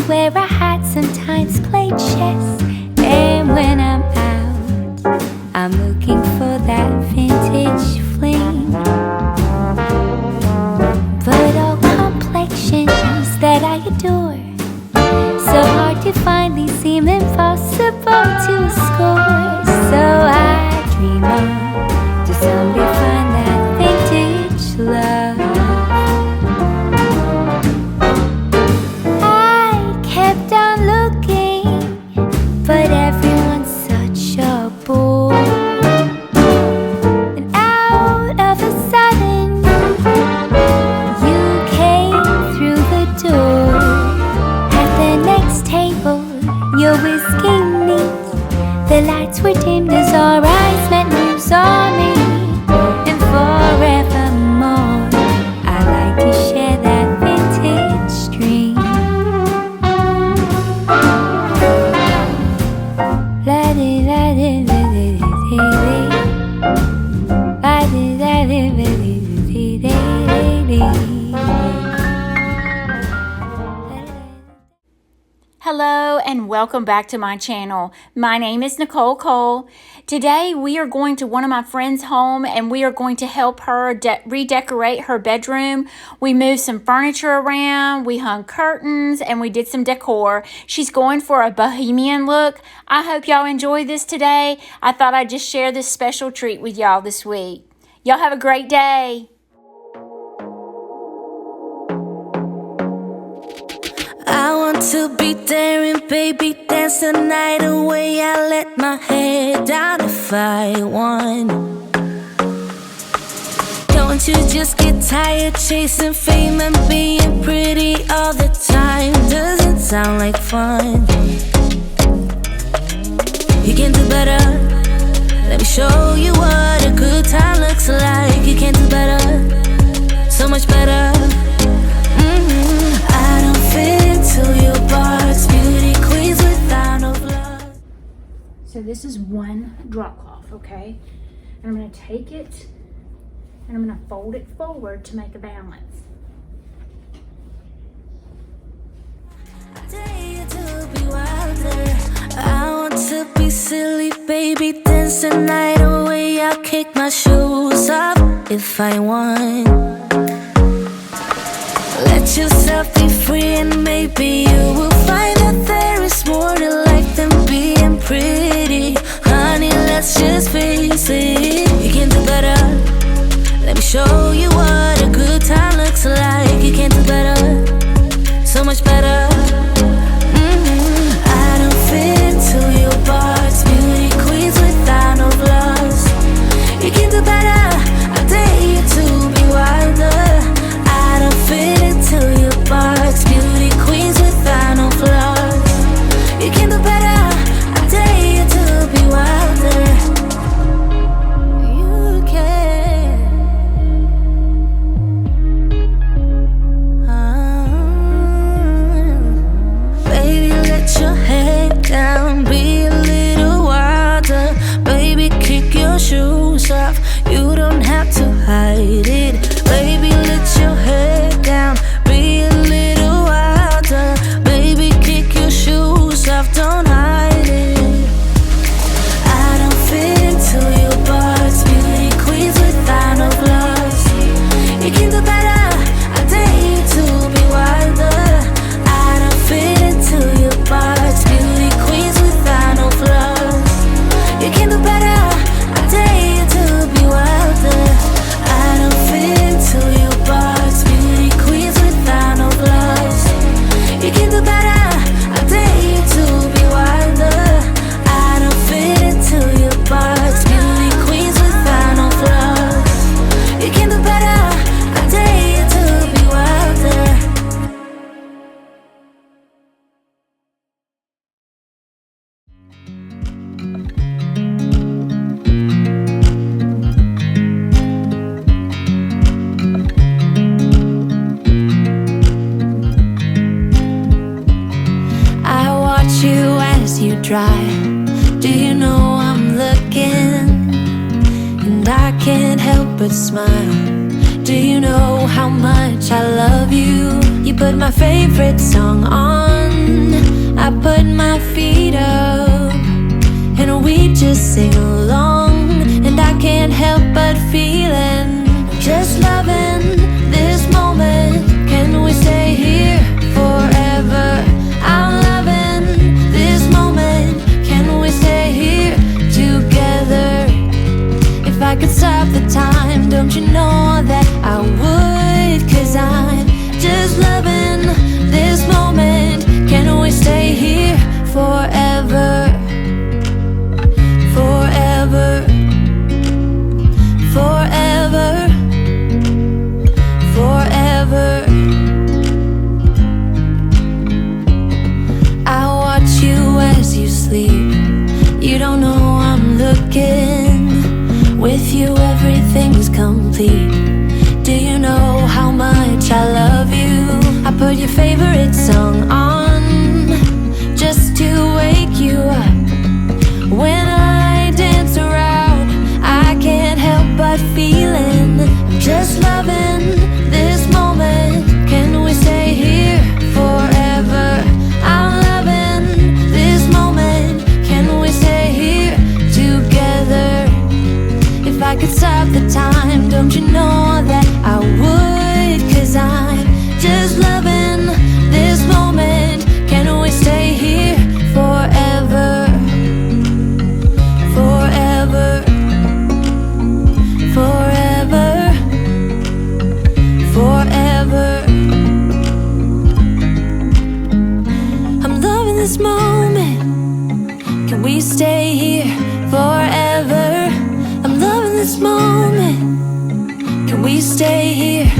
and wear a hat, sometimes play chess. And when I'm out, I'm looking for that vintage fling. But all complexions that I adore, so hard to find, they seem impossible to score. So I dream on to someday find that vintage love. I kept on looking, but everyone's such a bore. And out of a sudden, you came through the door. At the next table, your whiskey neat, the lights were dimmed as our eyes met, moves on me. And forevermore, I like to share that vintage dream. Hello and welcome back to my channel. My name is Nicole Cole. Today we are going to one of my friends' home and we are going to help her redecorate her bedroom. We moved some furniture around, we hung curtains, and we did some decor. She's going for a bohemian look. I hope y'all enjoy this today. I thought I'd just share this special treat with y'all this week. Y'all have a great day. I want to be daring, baby, dance the night away. I let my hair down if I want. Don't you just get tired chasing fame and being pretty all the time? Doesn't sound like fun. You can do better. Let me show you what a good time looks like. You can do better, so much better. I don't fit into your box, beauty queens without no flaws. So this is one drop cloth, okay? And I'm going to take it and I'm going to fold it forward to make a balance. I dare you to be wilder. I want to be silly, baby, dance the night away. I'll kick my shoes off if I want. Let yourself be free and maybe you will find that there is more to life than being pretty. Honey, let's just face it. You can do better. Let me show you what a good time looks like. You can do better, so much better. I don't fit into your box, beauty queens without no flaws. You can do better. I dare you to be wilder. I don't fit into your box, beauty queens without no flaws. You can do better. I dare you to be wilder. You can. Baby, let your head down, be a little wilder. Baby, kick your shoes off. You don't have to hide it. Baby, let your head down, be a little wilder. Baby, kick your shoes off, don't hide it. I don't fit into your box, beauty queens without no flaws. You can do better, I dare you to be wilder. I don't fit into your box, beauty queens without no flaws. You can do better, I dare you to be wilder. I don't fit into your box, beauty queens without no flaws. You can do better, I dare you to be wilder. I don't fit into your box, beauty queens without no flaws. You can do better, I dare you to be wilder. I watch you as you drive. Do you know I'm looking? And I can't help but smile. Do you know how much I love you? You put my favorite song on, I put my feet up, and we just sing along. And I can't help but feeling, just loving this moment. Can we stay here forever? I'm loving this moment. Can we stay here together? If I could stop the time, don't you know that I would? 'Cause I'm just loving this moment. Can we stay here forever? Forever. Forever. Forever. I watch you as you sleep. You don't know I'm looking. With you everything's complete. Do you know how much I love you? I put your favorite song on just to wake you up. When I dance around, I can't help but feeling, I'm just loving this moment. Can we stay here forever? I'm loving this moment. Can we stay here together? If I could stop the time, don't you know that I would? 'Cause I'm just loving this moment. Can we stay here forever? Forever. Forever. Forever. I'm loving this moment. Can we stay here forever? I'm loving this moment. Can we stay here